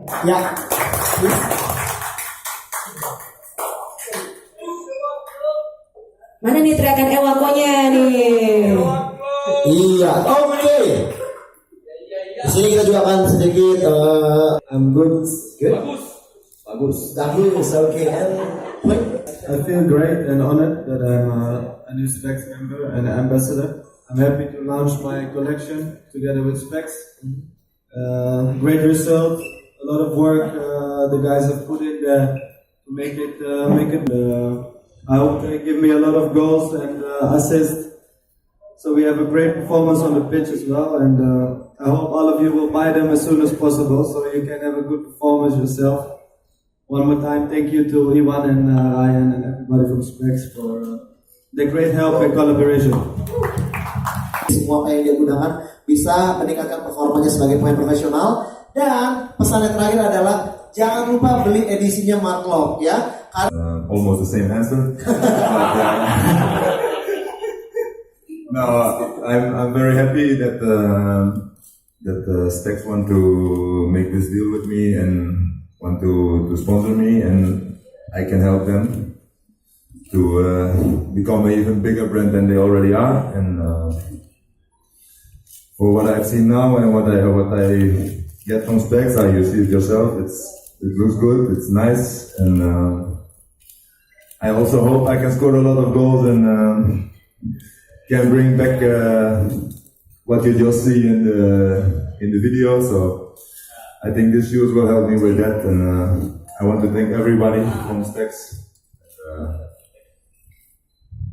Ya. Mana nih teriakan ewakonya nih? Iya, oke. Di sini kita juga akan sedikit I'm good. Bagus, oke. I feel great and honored that I'm a new Specs member and ambassador. I'm happy to launch my collection together with Specs. Great result, a lot of work the guys have put in there to make it. I hope they give me a lot of goals and assists. So we have a great performance on the pitch as well, and I hope all of you will buy them as soon as possible so you can have a good performance yourself. One more time, thank you to Iwan and Ryan and everybody from Specs for the great help and collaboration. Semua yang dia gunakan bisa meningkatkan performanya sebagai pemain profesional. Dan pesan yang terakhir adalah jangan lupa beli edisinya Marklock ya. Almost the same answer. No, I'm very happy that Specs want to make this deal with me and want to sponsor me, and I can help them to become an even bigger brand than they already are. And for what I've seen now and what I get from Specs, you see it yourself. It looks good. It's nice, and I also hope I can score a lot of goals and can bring back what you just see in the video. So I think these shoes will help me with that, and I want to thank everybody from Specs.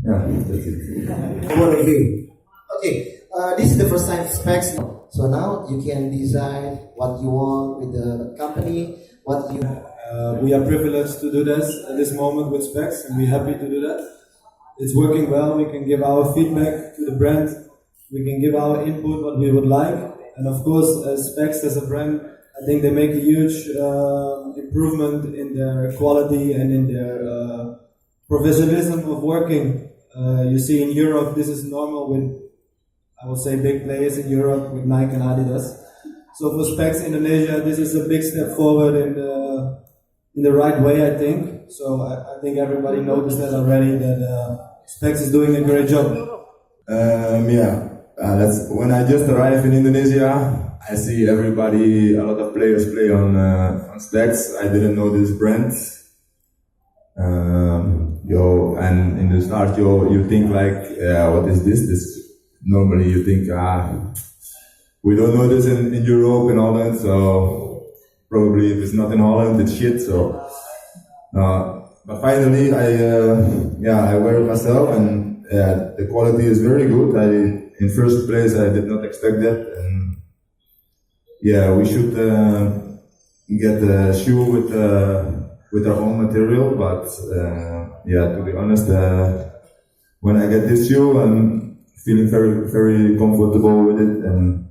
Yeah, that's it. Okay, this is the first time Specs. So now you can design what you want with the company. We are privileged to do this at this moment with Specs, and we're happy to do that. It's working well. We can give our feedback to the brand. We can give our input what we would like, and of course, as Specs as a brand, I think they make a huge improvement in their quality and in their professionalism of working. You see in Europe, this is normal with, I would say, big players in Europe with Nike and Adidas. So for Specs Indonesia, this is a big step forward in the right way, I think. So I think everybody noticed that already, that Specs is doing a great job. That's when I just arrived in Indonesia. I see everybody, a lot of players play on Specs. I didn't know this brand. And in the start, you think like, what is this? Normally you think, we don't know this in Europe and Holland, so probably if it's not in Holland, it's shit. So, but finally, I wear it myself, and the quality is very good. In first place, I did not expect that, and we should get a shoe with our own material. But to be honest, when I get this shoe, I'm feeling very, very comfortable with it, and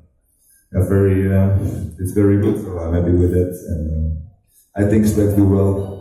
it's very good. So I'm happy with it, and I think Specs do well.